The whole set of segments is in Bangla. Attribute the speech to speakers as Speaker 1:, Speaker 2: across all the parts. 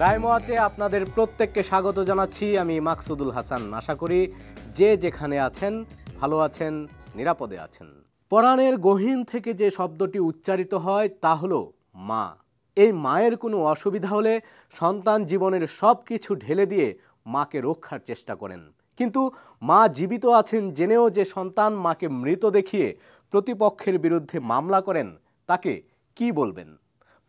Speaker 1: ক্রাইম ওয়াচে আপনাদের প্রত্যেককে স্বাগত জানাচ্ছি। আমি মাকসুদুল হাসান। আশা করি যে যেখানে আছেন ভালো আছেন, নিরাপদে আছেন। পরাণের গহীন থেকে যে শব্দটি উচ্চারিত হয় তা হলো মা। এই মায়ের কোনো অসুবিধা হলে সন্তান জীবনের সব কিছু ঢেলে দিয়ে মাকে রক্ষার চেষ্টা করেন, কিন্তু মা জীবিত আছেন জেনেও যে সন্তান মাকে মৃত দেখিয়ে প্রতিপক্ষের বিরুদ্ধে মামলা করেন তাকে কি বলবেন?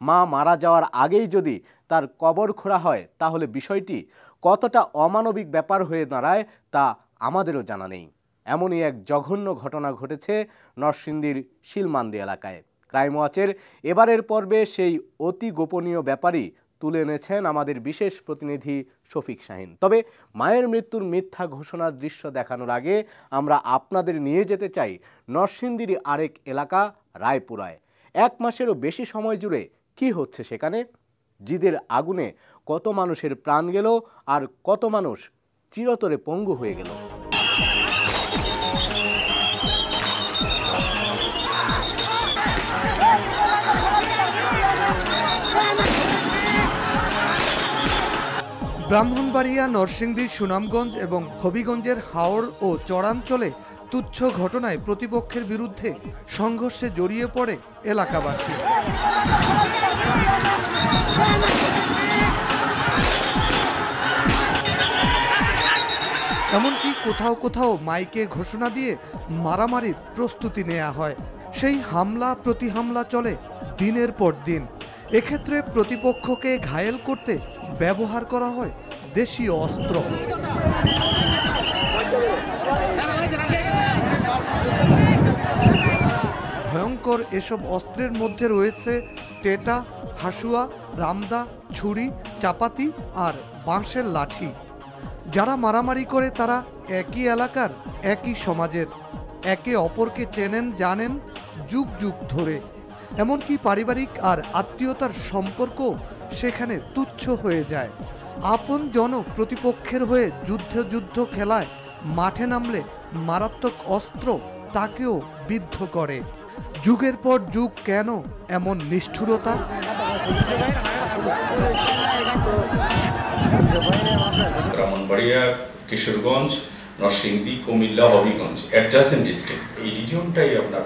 Speaker 1: মা মারা যাওয়ার আগেই যদি তার কবর খোঁড়া হয় তাহলে বিষয়টি কতটা অমানবিক ব্যাপার হয়ে দাঁড়ায় তা আমাদেরও জানা নেই। এমনই এক জঘন্য ঘটনা ঘটেছে নরসিংদীর শিলমান্দি এলাকায়। ক্রাইম ওয়াচের এবারের পর্বে সেই অতি গোপনীয় ব্যাপারই তুলে এনেছেন আমাদের বিশেষ প্রতিনিধি শফিক শাহিন। তবে মায়ের মৃত্যুর মিথ্যা ঘোষণার দৃশ্য দেখানোর আগে আমরা আপনাদের নিয়ে যেতে চাই নরসিংদীর আরেক এলাকা রায়পুরায়। 1 মাসেরও বেশি সময় জুড়ে কি হচ্ছে সেখানে? জিদের আগুনে কত মানুষের প্রাণ গেল আর কত মানুষ চিরতরে পঙ্গু হয়ে গেল।
Speaker 2: ব্রাহ্মণবাড়িয়া, নরসিংদী, সুনামগঞ্জ এবং হবিগঞ্জের হাওড় ও চরাঞ্চলে তুচ্ছ ঘটনায় প্রতিপক্ষের বিরুদ্ধে সংঘর্ষে জড়িয়ে পড়ে এলাকাবাসী। এমনকি কোথাও কোথাও মাইকে ঘোষণা দিয়ে মারামারির প্রস্তুতি নেওয়া হয়। সেই হামলা প্রতি হামলা চলে দিনের পর দিন। এক্ষেত্রে প্রতিপক্ষকে ঘায়েল করতে ব্যবহার করা হয় দেশীয় অস্ত্র। ভয়ঙ্কর এসব অস্ত্রের মধ্যে রয়েছে টেটা, হাসুয়া, রামদা, ছুরি, চাপাতি আর বাঁশের লাঠি। যারা মারামারি করে তারা একই এলাকার, একই সমাজের, একে অপরকে চেনেন জানেন যুগ যুগ ধরে। এমনকি পারিবারিক আর আত্মীয়তার সম্পর্ক সেখানে তুচ্ছ হয়ে যায়। আপন জন প্রতিপক্ষের হয়ে যুদ্ধ খেলায় মাঠে নামলে মারাত্মক অস্ত্র তাকেও বিদ্ধ করে। যুগের পর যুগ কেন এমন নিষ্ঠুরতা?
Speaker 3: ব্রাহ্মণবাড়িয়া, কিশোরগঞ্জ, নরসিংদী, কুমিল্লা, হবিগঞ্জ অ্যাডজাসেন্ট ডিস্ট্রিক্ট, এই রিজিয়নটাই আপনার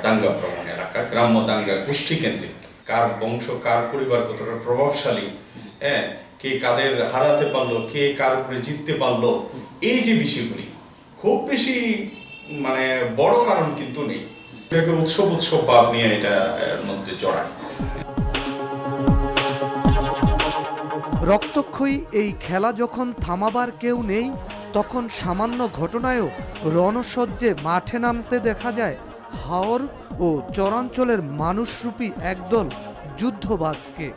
Speaker 3: দাঙ্গা প্রবণ এলাকা, গ্রাম্য দাঙ্গা, গোষ্ঠী কেন্দ্রিক। কার বংশ, কার পরিবার কতটা প্রভাবশালী, কে কাদের হারাতে পারলো, কে কার উপরে জিততে পারলো, এই যে বিষয়গুলি খুব বেশি বড় কারণ কিন্তু নেই। এটাকে উৎসব ভাব নিয়ে এটার মধ্যে জড়ায়।
Speaker 2: রক্তক্ষয়ী এই খেলা যখন থামাবার কেউ নেই, তখন সামান্য ঘটনায়ও রণসজ্জে মাঠে নামতে দেখা যায় হাওর ও চরাঞ্চলের মানুষরূপী একদল যুদ্ধবাজকে।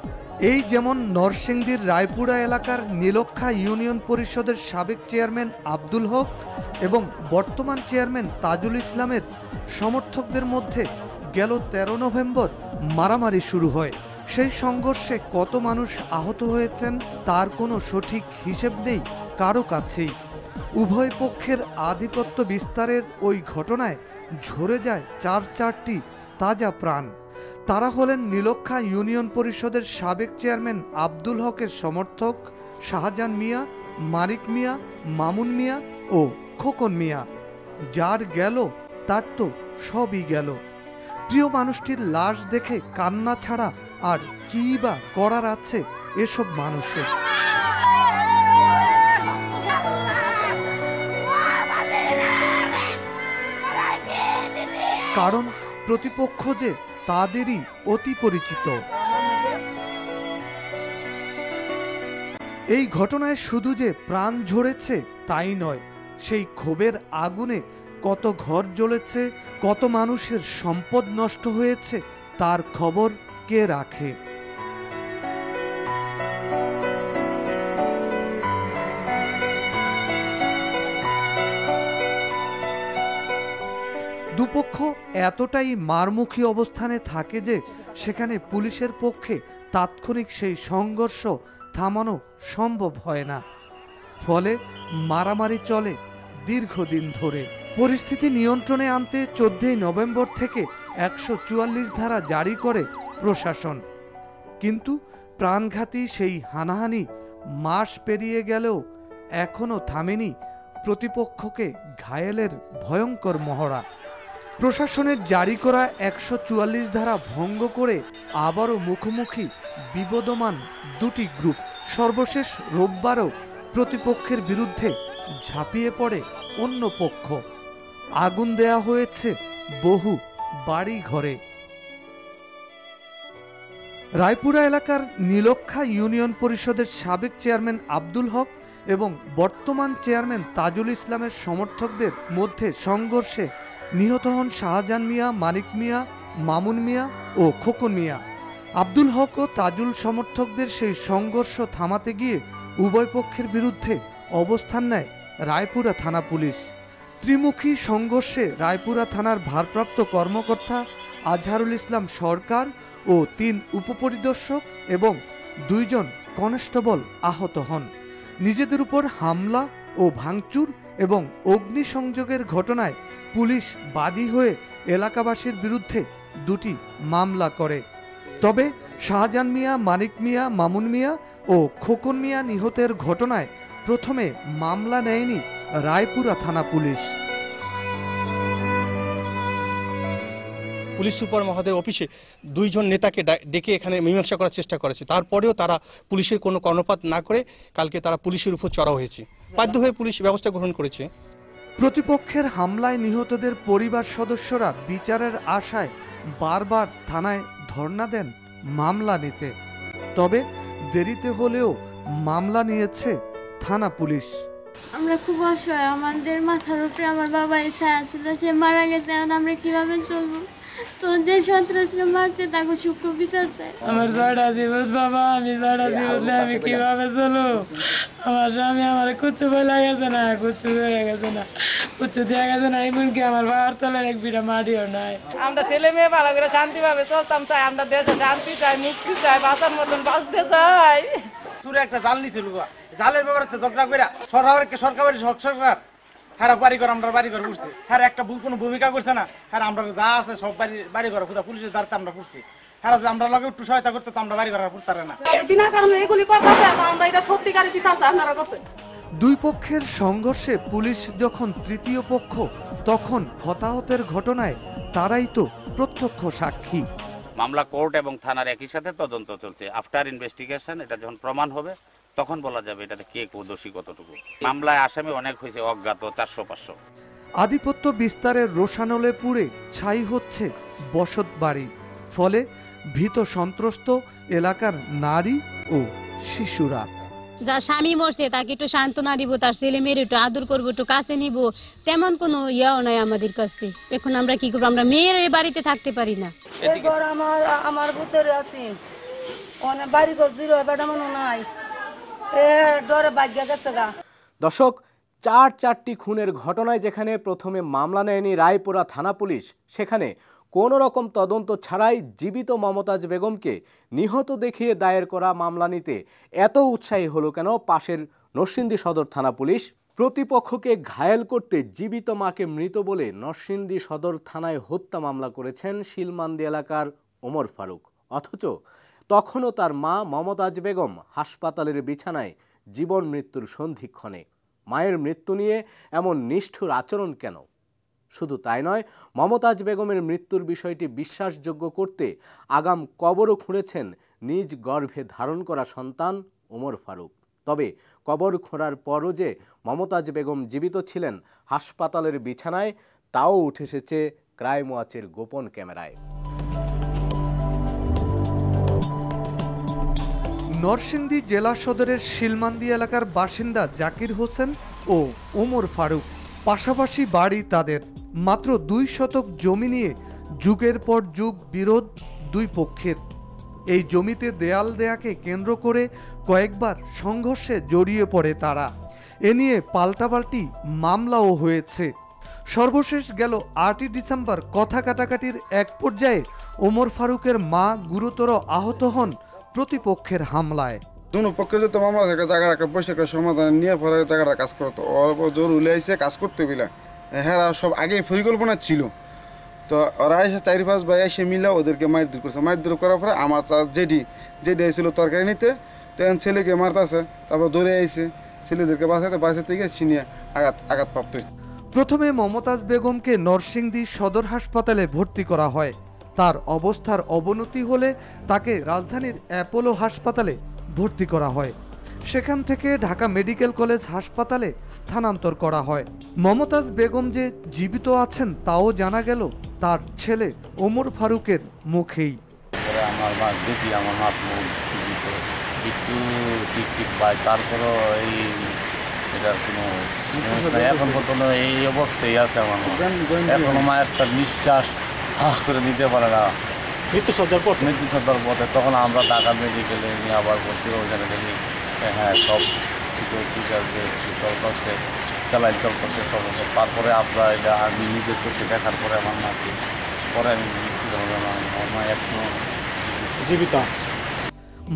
Speaker 2: এই যেমন নরসিংদীর রায়পুরা এলাকার নীলক্ষা ইউনিয়ন পরিষদের সাবেক চেয়ারম্যান আব্দুল হক এবং বর্তমান চেয়ারম্যান তাজুল ইসলামের সমর্থকদের মধ্যে গেল 13 নভেম্বর মারামারি শুরু হয়। সেই সংঘর্ষে কত মানুষ আহত হয়েছেন তার কোনো সঠিক হিসেব নেই কারো কাছেই। উভয় পক্ষের আধিপত্য বিস্তারের ওই ঘটনায় ঝরে যায় 4টি তাজা প্রাণ। তারা হলেন নীলক্ষা ইউনিয়ন পরিষদের সাবেক চেয়ারম্যান আব্দুল হকের সমর্থক শাহজাহান মিয়া, মানিক মিয়া, মামুন মিয়া ও খোকন মিয়া। যার গেল তার তো সবই গেল। প্রিয় মানুষটির লাশ দেখে কান্না ছাড়া আর কি বা করার আছে এসব মানুষের? কারণ প্রতিপক্ষ যে তাদেরই অতি পরিচিত। এই ঘটনায় শুধু যে প্রাণ ঝরেছে তাই নয়, সেই ক্ষোভের আগুনে কত ঘর জ্বলেছে, কত মানুষের সম্পদ নষ্ট হয়েছে তার খবর কে রাখে? দুপক্ষ এতটাই মারমুখী অবস্থানে থাকে যে সেখানে পুলিশের পক্ষে তাৎক্ষণিক সেই সংঘর্ষ থামানো সম্ভব হয় না। ফলে মারামারি চলে দীর্ঘদিন ধরে। পরিস্থিতি নিয়ন্ত্রণে আনতে 14 নভেম্বর থেকে 144 ধারা জারি করে প্রশাসন, কিন্তু প্রাণঘাতী সেই হানাহানি মাস পেরিয়ে গেলেও এখনও থামেনি প্রতিপক্ষকে ঘায়েলের ভয়ঙ্কর মহড়া। প্রশাসনের জারি করা ১৪৪ ধারা ভঙ্গ করে আবারও মুখোমুখি বিবদমান দুটি গ্রুপ। সর্বশেষ রোববারও প্রতিপক্ষের বিরুদ্ধে ঝাঁপিয়ে পড়ে অন্য পক্ষ। আগুন দেয়া হয়েছে বহু বাড়ি ঘরে। রায়পুরা এলাকার নীলক্ষা ইউনিয়ন পরিষদের সাবেক চেয়ারম্যান আব্দুল হক এবং বর্তমান চেয়ারম্যান তাজুল ইসলামের সমর্থকদের মধ্যে সংঘর্ষে নিহত হন শাহজাহান মিয়া, মানিক মিয়া, মামুন মিয়া ও খোকন মিয়া। আব্দুল হক ও তাজুল সমর্থকদের সেই সংঘর্ষ থামাতে গিয়ে উভয় পক্ষের বিরুদ্ধে অবস্থান নেয় রায়পুরা থানা পুলিশ। ত্রিমুখী সংঘর্ষে রায়পুরা থানার ভারপ্রাপ্ত কর্মকর্তা আজহারুল ইসলাম সরকার ও ৩ উপপরিদর্শক এবং ২ জন কনস্টেবল আহত হন। নিজেদের উপর হামলা ও ভাঙচুর এবং অগ্নিসংযোগের ঘটনায় পুলিশ বাদী হয়ে এলাকাবাসীর বিরুদ্ধে ২টি মামলা করে। তবে শাহজাহান মিয়া, মানিক মিয়া, মামুন মিয়া ও খোকন মিয়া নিহতের ঘটনায় প্রথমে মামলা নেয়নি রায়পুরা থানা পুলিশ।
Speaker 4: পুলিশ সুপার মহোদয়ের অফিসে ২ জন নেতাকে ডেকে এখানে মীমাংসা করার চেষ্টা করেছে, তারপরেও তারা পুলিশের কোনো কর্ণপাত না করে কালকে তারা পুলিশের উপর চড়াও হয়েছে। বাধ্য হয়ে পুলিশ ব্যবস্থা গ্রহণ করেছে।
Speaker 2: প্রতিপক্ষের হামলায় নিহতদের পরিবার সদস্যরা বিচারের আশায় বারবার থানায় ধর্ণা দেন মামলা নিতে। তবে দেরিতে হলেও মামলা নিয়েছে থানা পুলিশ।
Speaker 5: আমরা খুব অসহায়, আমাদের মাথার উপরে আমার বাবা এসে ছিল, সে মারা গেছে, আমরা কিভাবে চলবো? তো যে সন্ত্রাসীরা মারছে তাকে সূক্ষ্ম বিচার চাই।
Speaker 6: আমার ৬টা জীবন বাবা, আমি ৬টা জীবনে আমি কিভাবে চলো? আমার স্বামী আমার কুচ্ছু বলে গেছে না, কুচ্ছু হয়ে গেছে না, কুচ্ছু দিয়ে গেছে না, এমনকি আমার বাবার তলের এক বিটা মাটিও নাই। আমরা ছেলে মেয়ে ভালো করে শান্তিভাবে চলতাম চাই, আমরা দেশে শান্তি চাই, মুক্তি চাই, বাঁচার মতন বাঁচতে চাই।
Speaker 7: সুরে একটা জাল নিছিল, জালের ব্যাপারে ঝগড়া করে সরকারি সরকার হ্যাঁ বাড়িঘর আমরা বাড়িঘর করছি, হ্যাঁ একটা কোনো ভূমিকা করছে না, হ্যাঁ আমরা যা আছে সব বাড়িঘর কোথাও পুলিশের দ্বারা আমরা করছি, হ্যাঁ আমরা লগে একটু সহায়তা করতে তো আমরা বাড়িঘর করতে না।
Speaker 8: বিনা কারণে এগুলি কথা আমরা এটা সত্যিকারের বিচার চাই আপনারা কাছে।
Speaker 2: দুই পক্ষের সংঘর্ষে পুলিশ যখন তৃতীয় পক্ষ, তখন হতাহতের ঘটনায় তারাই তো প্রত্যক্ষ সাক্ষী।
Speaker 9: মামলা কোর্ট এবং থানার একই সাথে তদন্ত চলছে। আফটার ইনভেস্টিগেশন এটা যখন প্রমাণ হবে তখন বলা যাবে এটাতে কে দোষী কতটুকু। মামলায় আসামি অনেক হয়েছে, অজ্ঞাত ৪০০-৫০০।
Speaker 2: আধিপত্য বিস্তারের রোষানলে পুড়ে ছাই হচ্ছে বসত বাড়ি, ফলে ভীত সন্ত্রস্ত এলাকার নারী ও শিশুরা।
Speaker 10: যার স্বামী মরছে তাকে একটু সান্ত্বনা দিব, তার ছেলে মেয়ের একটু আদর করবো, একটু কাছে নিব, তেমন কোনো ইয়াও নাই আমাদের কাছে। এখন আমরা কি করবো? আমরা মেয়ের এই বাড়িতে থাকতে পারি না।
Speaker 8: আমার ভিতরে আছি অনেক বাড়ি ঘর জিরো বেটা মনে নাই, ডরে ভাগ্য গেছে গা।
Speaker 1: দর্শক, ৪টি খুনের ঘটনায় যেখানে প্রথমে মামলা নেয়নি রায়পুরা থানা পুলিশ, সেখানে কোনো রকম তদন্ত ছাড়াই জীবিত মমতাজ বেগমকে নিহত দেখিয়ে দায়ের করা মামলা নিতে এত উৎসাহী হলো কেন পাশের নরসিংদী সদর থানা পুলিশ? প্রতিপক্ষকে ঘায়েল করতে জীবিত মাকে মৃত বলে নরসিংদী সদর থানায় হত্যা মামলা করেছেন শিলমান্দি এলাকার ওমর ফারুক। অথচ তখনও তার মা মমতাজ বেগম হাসপাতালের বিছানায় জীবন মৃত্যুর সন্ধিক্ষণে। মায়ের মৃত্যু নিয়ে এমন নিষ্ঠুর আচরণ কেন? শুধু তাই নয়, মমতাজ বেগমের মৃত্যুর বিষয়টি বিশ্বাসযোগ্য করতে আগাম কবরও খুঁড়েছেন নিজ গর্ভে ধারণ করা সন্তান ওমর ফারুক। তবে কবর খোঁড়ার পরও যে মমতাজ বেগম জীবিত ছিলেন হাসপাতালের বিছানায়, তাও উঠে এসেছে ক্রাইম ওয়াচের গোপন ক্যামেরায়।
Speaker 2: নরসিংদী জেলা সদরের শিলমান্দি এলাকার বাসিন্দা জাকির হোসেন ও ওমর ফারুক, পাশাপাশি বাড়ি তাদের। মাত্র ২ শতক জমি নিয়ে যুগের পর যুগ বিরোধ দুই পক্ষের। এই জমিতে দেয়াল দেয়াকে কেন্দ্র করে কয়েকবার সংঘর্ষে জড়িয়ে পড়ে তারা। এ নিয়ে পাল্টাপাল্টি মামলাও হয়েছে। সর্বশেষ গেল ৮ই ডিসেম্বর কথা কাটাকাটির এক পর্যায়ে ওমর ফারুকের মা গুরুতর আহত হন প্রতিপক্ষের হামলায়।
Speaker 11: দুনো পক্ষে যত মামলা থাকে জায়গার একটা বৈশাখ সমাধান নিয়ে পরে জায়গাটা কাজ করতো, অল্প জোর উলে আইসে কাজ করতে বিলা। হ্যাঁ সব আগে পরিকল্পনা ছিল, তো ওরা এসে 4-5 ভাই এসে মিলা ওদেরকে মারধর করছে। মারধর করার পরে আমার জেডি এসেছিল তরকারি নিতে, তো এখন ছেলেকে মারতেছে, তারপর দৌড়ে আইছে ছেলেদেরকে বাঁচাতে গিয়ে ছিনিয়ে আঘাতপ্রাপ্ত হয়েছে।
Speaker 2: প্রথমে মমতাজ বেগমকে নরসিংদী সদর হাসপাতালে ভর্তি করা হয়। তার অবস্থার অবনতি হলে তাকে রাজধানীর অ্যাপোলো হাসপাতালে ভর্তি করা হয়। সেখান থেকে ঢাকা মেডিকেল কলেজ হাসপাতালে স্থানান্তর করা হয়। মমতাজ বেগম যে জীবিত আছেন তাও জানা গেল তার ছেলে ওমর ফারুকের মুখেই।
Speaker 12: আমার মা দেখি আমার মা জীবিত, একটু টিকটিক পাই, তারপরও এই এটার কোনো এখন পর্যন্ত এই অবস্থায় আছে আমার মা। এখনো মায়ের তার নিঃশ্বাস হাস করে নিতে পারে না, মৃত্যুসজ্জার পথে। তখন আমরা ঢাকা মেডিকেলে নিয়ে আবার ভর্তি ওখানে দেখি হ্যাঁ সব কিছু ঠিক আছে, চলতেছে, স্যালাইন চলতেছে সব। তারপরে আমরা এটা আমি নিজের চোখে দেখার পরে আমার মাকে পরে আমি নিশ্চিত হলাম আমার মা এখনো জীবিত আছে।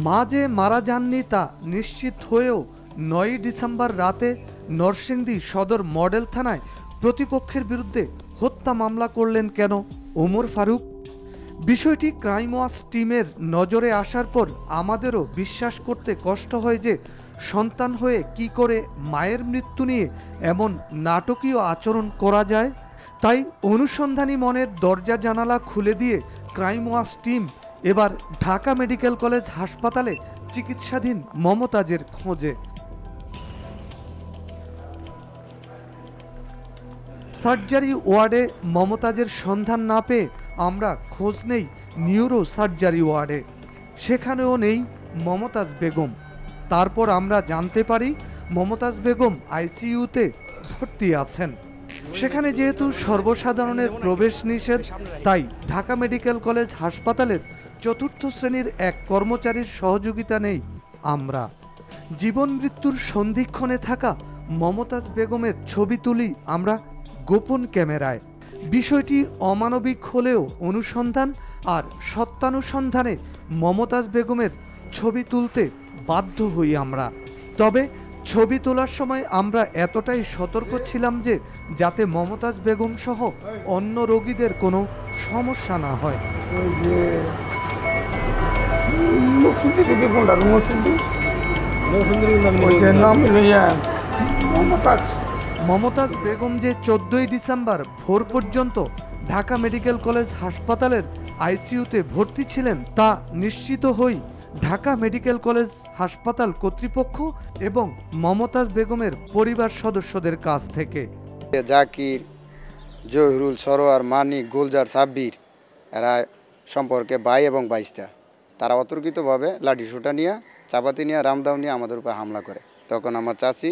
Speaker 2: মা যে মারা যাননি তা নিশ্চিত হয়েও 9 ডিসেম্বর রাতে নরসিংদী সদর মডেল থানায় প্রতিপক্ষের বিরুদ্ধে হত্যা মামলা করলেন কেন ওমর ফারুক? বিষয়টি ক্রাইম ওয়াচ টিমের নজরে আসার পর আমাদেরও বিশ্বাস করতে কষ্ট হয় যে সন্তান হয়ে কি করে মায়ের মৃত্যু নিয়ে এমন নাটকীয় আচরণ করা যায়। তাই অনুসন্ধানী মনের দরজা জানালা খুলে দিয়ে ক্রাইম ওয়াচ টিম এবার ঢাকা মেডিকেল কলেজ হাসপাতালে চিকিৎসাধীন মমতাজের খোঁজে। সার্জারি ওয়ার্ডে মমতাজের সন্ধান না পেয়ে আমরা খোঁজ নেই নিউরো সার্জারি ওয়ার্ডে, সেখানেও নেই মমতাজ বেগম। তারপর আমরা জানতে পারি মমতাজ বেগম আইসিইউতে ভর্তি আছেন। সেখানে যেহেতু সর্বসাধারণের প্রবেশ নিষেধ, তাই ঢাকা মেডিকেল কলেজ হাসপাতালের 4র্থ শ্রেণীর এক কর্মচারীর সহযোগিতা নেই আমরা। জীবন মৃত্যুর সন্ধিক্ষণে থাকা মমতাজ বেগমের ছবি তুলি আমরা গোপন ক্যামেরায়। বিষয়টি অমানবিক হলেও অনুসন্ধান আর সত্যানুসন্ধানে মমতাজ বেগমের ছবি তুলতে বাধ্য হই আমরা। তবে ছবি তোলার সময় আমরা এতটাই সতর্ক ছিলাম যে যাতে মমতাজ বেগম সহ অন্য রোগীদের কোনো সমস্যা না হয়। মমতাজ বেগম যে 14 ডিসেম্বর ভোর পর্যন্ত ঢাকা মেডিকেল কলেজ হাসপাতালের আইসিইউতে ভর্তি ছিলেন তা নিশ্চিত হই ঢাকা মেডিকেল কলেজ হাসপাতাল কর্তৃপক্ষ এবং মমতাজ বেগমের পরিবার সদস্যদের কাছ থেকে।
Speaker 13: জাকির, জহিরুল, সরোয়ার, মানিক, গুলজার, সাব্বির এরা সম্পর্কে ভাই এবং বাইস্তা, তারা অতর্কিতভাবে লাঠিসোঁটা নিয়ে চাপাতি নিয়ে রামদাও নিয়ে আমাদের উপর হামলা করে। তখন আমার চাচি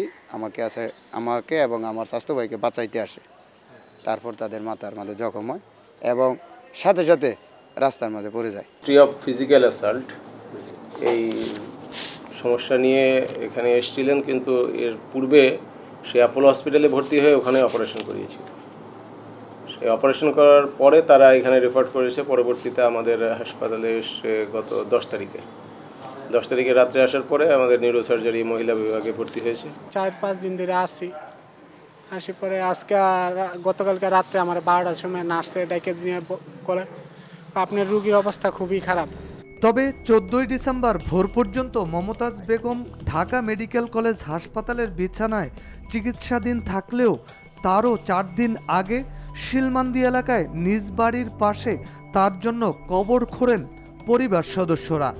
Speaker 13: আমাকে এবং আমার স্বাস্থ্য ভাইকে বাঁচাইতে আসে। তারপর তাদের মাথার মাঝে জখম হয় এবং সাথে সাথে রাস্তার মাঝে পড়ে যায়।
Speaker 14: হিস্ট্রি অফ ফিজিক্যাল অ্যাসাল্ট এই সমস্যা নিয়ে এখানে এসেছিলেন, কিন্তু এর পূর্বে সে অ্যাপোলো হসপিটালে ভর্তি হয়ে ওখানে অপারেশন করিয়েছিল। সেই অপারেশন করার পরে তারা এখানে রেফার করেছে। পরবর্তীতে আমাদের হাসপাতালে এসে গত 10 তারিখে রাত্রে আসার পরে আমাদের নিউরো সার্জারি মহিলা বিভাগে ভর্তি হয়েছে।
Speaker 15: 4-5 দিন ধরে আসি পরে আজকে গতকালকে রাত্রে আমার 12টার সময় নার্সে ডেকে নিয়ে বলে আপনার রোগীর অবস্থা খুবই খারাপ।
Speaker 2: তবে 14 ডিসেম্বর ভোর পর্যন্ত মমতাজ বেগম ঢাকা মেডিকেল কলেজ হাসপাতালের বিছানায় চিকিৎসাধীন থাকলেও তারও 4 দিন আগে শিলমান্দি এলাকায় নিজ বাড়ির পাশে তার জন্য কবর খোঁড়েন পরিবার সদস্যরা।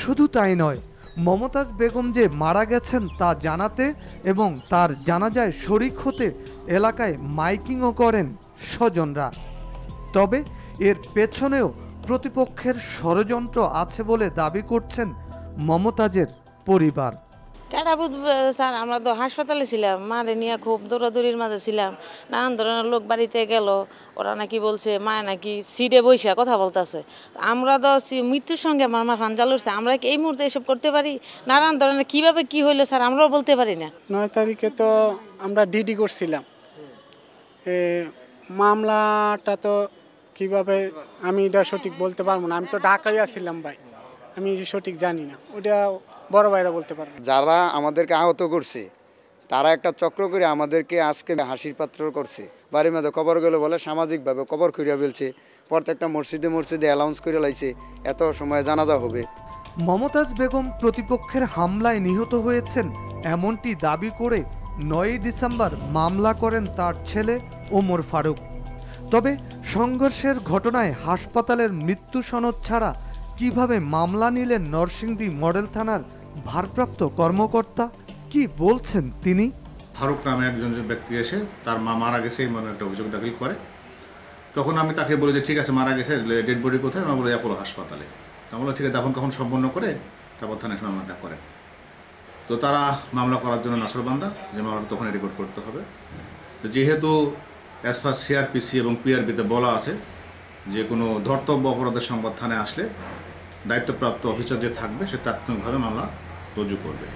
Speaker 2: শুধু তাই নয়, মমতাজ বেগম যে মারা গেছেন তা জানাতে এবং তার জানাজায় শরিক হতে এলাকায় মাইকিংও করেন স্বজনরা। তবে এর পেছনেও প্রতিপক্ষের ষড়যন্ত্র আছে বলে দাবি করছেন মমতাজের পরিবার।
Speaker 16: কেডা বুঝবে স্যার, আমরা তো হাসপাতালে ছিলাম, মারে নিয়ে খুব দৌড়াদৌড়ির মাঝে ছিলাম। নানান ধরনের লোক বাড়িতে গেল, ওরা নাকি বলছে মায় নাকি সিটে বসে কথা বলতেছে। আমরা তো মৃত্যুর সঙ্গে আমার মা ফান চালুছে, আমরা কি এই মুহূর্তে এসব করতে পারি? নানান ধরনের কিভাবে কি হইলো স্যার আমরাও বলতে পারি না।
Speaker 15: 9 তারিখে তো আমরা ডিডি করছিলাম। মামলাটা তো কিভাবে আমি এটা সঠিক বলতে পারবো না, আমি তো ঢাকায় আসছিলাম ভাই, আমি সঠিক জানি না, ওটা বড় ভাইরা বলতে পারবে।
Speaker 13: যারা আমাদেরকে আহত করছে তারা একটা চক্র করে আমাদেরকে আজকে হাসির পাত্র করছে। বাড়ির মধ্যে কবর গেলে বলে সামাজিকভাবে কবর করিয়া ফেলছে, প্রত্যেকটা মসজিদে মসজিদে অ্যালাউন্স করে লাইছে এত সময় জানাজা হবে।
Speaker 2: মমতাজ বেগম প্রতিপক্ষের হামলায় নিহত হয়েছেন এমনটি দাবি করে 9 ডিসেম্বর মামলা করেন তার ছেলে ওমর ফারুক। তবে সংঘর্ষের ঘটনায় হাসপাতালের মৃত্যু সনদ ছাড়া কিভাবে মামলা নিলেন নরসিংদী মডেল থানার ভারপ্রাপ্ত কর্মকর্তা, কি বলছেন তিনি?
Speaker 17: ফারুক নামে একজন ব্যক্তি এসে তার মা মারা গেছে এমন একটা অভিযোগ দাখিল করে। তখন আমি তাকে বলি যে ঠিক আছে মারা গেছে, ডেড বডি কোথায়? আমরা বলি অ্যাপোলো হাসপাতালে। তা বললো ঠিক আছে, দাফন কাফন সম্পন্ন করে তারপর থানায় মামলাটা করেন। তো তারা মামলা করার জন্য নাসরবান্দা যে মামলাটা তখন রেকর্ড করতে হবে। তো যেহেতু অ্যাজ পার সিআরপিসি এবং পিআরবিতে বলা আছে যে কোনো ধর্তব্য অপরাধের সংবাদ থানায় আসলে দায়িত্বপ্রাপ্ত অফিসার যে থাকবে সে তাৎক্ষণিকভাবে মামলা রুজু করবে,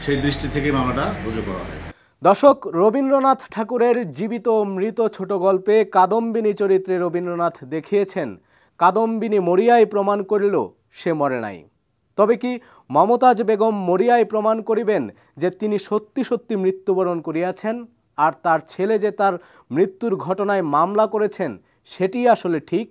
Speaker 17: সেই দৃষ্টি থেকে মামলাটা রুজু করা হয়।
Speaker 1: দর্শক, রবীন্দ্রনাথ ঠাকুরের জীবিত মৃত ছোট গল্পে কাদম্বিনী চরিত্রে রবীন্দ্রনাথ দেখিয়েছেন কাদম্বিনী মরিয়ায় প্রমাণ করিল সে মরে নাই। তবে কি মমতাজ বেগম মরিয়ায় প্রমাণ করিবেন যে তিনি সত্যি সত্যি মৃত্যুবরণ করিয়াছেন, আর তার ছেলে যে তার মৃত্যুর ঘটনায় মামলা করেছেন সেটি আসলে ঠিক?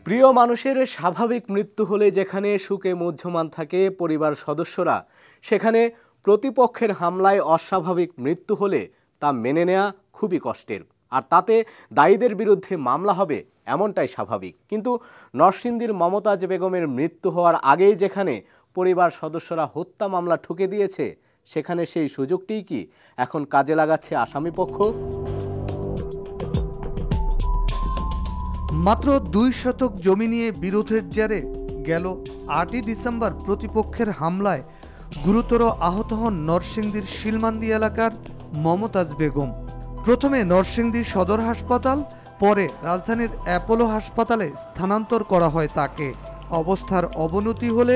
Speaker 1: প্রিয় মানুষের স্বাভাবিক মৃত্যু হলে যেখানে সুখে মুহ্যমান থাকে পরিবার সদস্যরা, সেখানে প্রতিপক্ষের হামলায় অস্বাভাবিক মৃত্যু হলে তা মেনে নেওয়া খুবই কষ্টের, আর তাতে দায়ীদের বিরুদ্ধে মামলা হবে এমনটাই স্বাভাবিক। কিন্তু নরসিংদীর মমতাজ বেগমের মৃত্যু হওয়ার আগেই যেখানে পরিবার সদস্যরা হত্যা মামলা ঠুকে দিয়েছে, সেখানে সেই সুযোগটিই কি এখন কাজে লাগাচ্ছে আসামিপক্ষ?
Speaker 2: মাত্র 2 শতক জমি নিয়ে বিরোধের জেরে গেল 8ই ডিসেম্বর প্রতিপক্ষের হামলায় গুরুতর আহত হন নরসিংদীর শিলমান্দি এলাকার মমতাজ বেগম। প্রথমে নরসিংদী সদর হাসপাতাল, পরে রাজধানীর অ্যাপোলো হাসপাতালে স্থানান্তর করা হয় তাকে। অবস্থার অবনতি হলে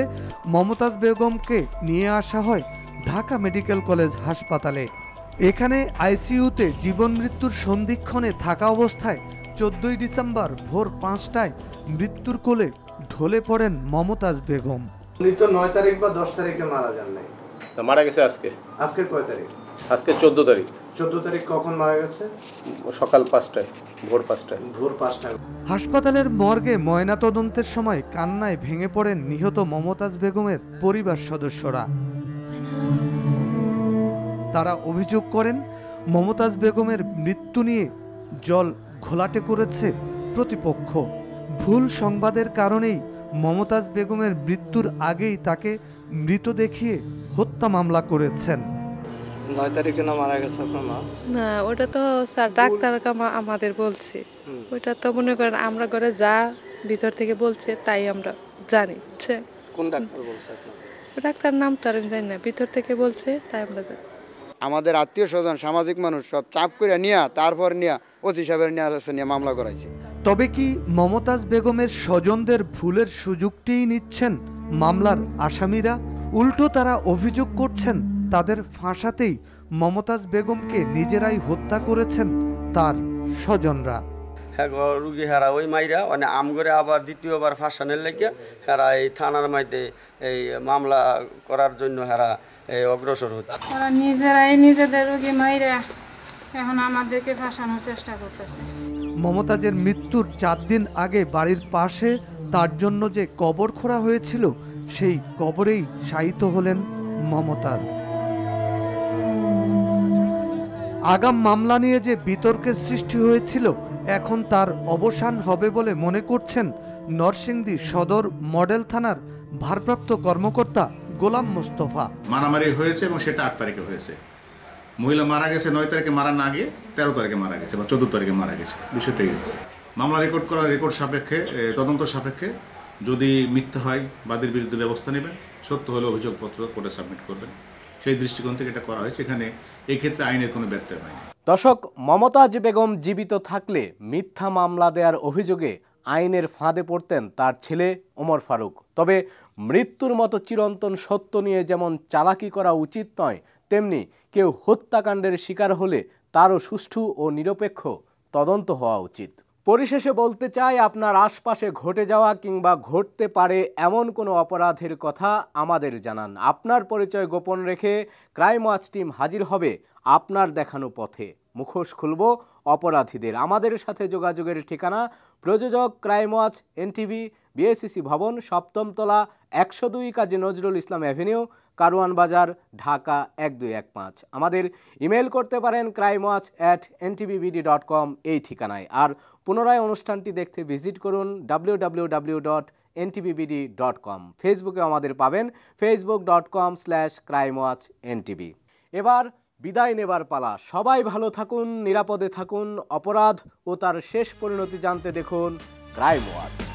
Speaker 2: মমতাজ বেগমকে নিয়ে আসা হয় ঢাকা মেডিকেল কলেজ হাসপাতালে। এখানে আইসিইউতে জীবন মৃত্যুর সন্ধিক্ষণে থাকা অবস্থায় 14ই ডিসেম্বর ভোর 5টায় মৃত্যুর কোলে ঢলে পড়েন মমতাজ বেগম।
Speaker 1: উনি তো 9 তারিখ বা 10 তারিখে মারা যান নাই,
Speaker 14: মারা গেছে আজকে।
Speaker 1: আজকে কয় তারিখ?
Speaker 14: আজকে 14 তারিখ।
Speaker 1: 14 তারিখ কখন মারা গেছে?
Speaker 14: সকাল 5টায়, ভোর 5টায়।
Speaker 1: ভোর 5টায়।
Speaker 2: হাসপাতালের মর্গে ময়নাতদন্তের সময় কান্নায় ভেঙে পড়েন নিহত মমতাজ বেগমের পরিবার সদস্যরা। তারা অভিযোগ করেন মমতাজ বেগমের মৃত্যু নিয়ে জল ঘোলাটে করেছে প্রতিপক্ষ। ভুল সংবাদের কারণেই মমতাজ বেগমের মৃত্যুর আগেই তাকে মৃত দেখিয়ে হত্যা মামলা করেছেন।
Speaker 18: 9 তারিখে না মারা গেছে আপনার মা?
Speaker 19: না, ওটা তো স্যার ডাক্তার আমাদের বলছে। ওইটা তো মনে করেন আমরা ঘরে যা ভিতর থেকে বলছে তাই আমরা জানি।
Speaker 18: কোন ডাক্তার বলছে আপনার?
Speaker 19: ডাক্তার নাম তো আমি জানি না, ভিতর থেকে বলছে তাই আমরা জানি।
Speaker 13: আমাদের আত্মীয় স্বজন সামাজিক মানুষ সব চাপ করে নিয়ে তারপর নিয়ে ওসি সাহেবের নিয়ে মামলা করাইছে।
Speaker 2: তবে কি মমতাজ বেগমের স্বজনদের ভুলের সুযোগটিই নিচ্ছেন মামলার আসামিরা? উল্টো তারা অভিযোগ করছেন তাদের ফাঁসাতেই মমতাজ বেগমকে নিজেরাই হত্যা করেছেন তার স্বজনরা।
Speaker 18: হ্যাঁ, রুগী হেরা ওই মাইরা মানে আমগরে আবার দ্বিতীয়বার ফাঁসানোর লেগে হেরা এই থানার মাইতে এই মামলা করার জন্য হেরা অগ্রসর হচ্ছে।
Speaker 20: ওরা নিজেরাই নিজেদের রুগী মাইরা এখন আমাদেরকে ফাঁসানোর চেষ্টা করতেছে।
Speaker 2: মমতাজের মৃত্যুর 4 দিন আগে বাড়ির পাশে তার জন্য যে কবর খোঁড়া হয়েছিল, সেই কবরেই শায়িত হলেন মমতাজ। আগাম মামলা নিয়ে যে বিতর্কের সৃষ্টি হয়েছিল, এখন তার অবসান হবে বলে মনে করছেন নরসিংদী সদর মডেল থানার ভারপ্রাপ্ত কর্মকর্তা গোলাম মোস্তফা।
Speaker 17: মারামারি হয়েছে এবং সেটা 8 তারিখে হয়েছে। মহিলা মারা গেছে 9 তারিখে মারা না গিয়ে 13 তারিখে মারা গেছে বা 14 তারিখে মারা গেছে। বিষয়টাই মামলা রেকর্ড করা, রেকর্ড সাপেক্ষে তদন্ত সাপেক্ষে যদি মিথ্যা হয় বাদীর বিরুদ্ধে ব্যবস্থা নেবেন, সত্য হলে অভিযোগপত্র কোর্টে সাবমিট করবেন। সেই দৃষ্টিকোণ থেকে এটা করা হয়েছে। এখানে এই ক্ষেত্রে আইনের কোনো ব্যত্যয় হয়নি।
Speaker 1: দর্শক, মমতাজ বেগম জীবিত থাকলে মিথ্যা মামলা দেওয়ার অভিযোগে আইনের ফাঁদে পড়তেন তার ছেলে ওমর ফারুক। তবে মৃত্যুর মতো চিরন্তন সত্য নিয়ে যেমন চালাকি করা উচিত নয়, তেমনি কেউ হত্যাকাণ্ডের শিকার হলে তারও সুষ্ঠু ও নিরপেক্ষ তদন্ত হওয়া উচিত। পরিশেষে বলতে চাই, আপনার আশপাশে ঘটে যাওয়া কিংবা ঘটতে পারে এমন কোনো অপরাধের কথা আমাদের জানান। আপনার পরিচয় গোপন রেখে ক্রাইম ওয়াচ টিম হাজির হবে আপনার দেখানো পথে। মুখোশ খুলব অপরাধীদের। আমাদের সাথে যোগাযোগের ঠিকানা প্রযোজক ক্রাইম ওয়াচ, এনটিভি, বিএসিসি ভবন, 7ম তলা, 102 কাজী নজরুল ইসলাম অ্যাভিনিউ, কারওয়ান বাজার, ঢাকা 1215। আমাদের ইমেল করতে পারেন crimewatch@ntvbd.com এই ঠিকানায়। আর পুনরায় অনুষ্ঠানটি দেখতে ভিজিট করুন www.ntvbd.com। ফেসবুকে আমাদের পাবেন facebook.com/crimewatchntv। এবার বিদায় নেবার পালা। সবাই ভালো থাকুন, নিরাপদে থাকুন। অপরাধ ও তার শেষ পরিণতি জানতে দেখুন ক্রাইম ওয়াচ।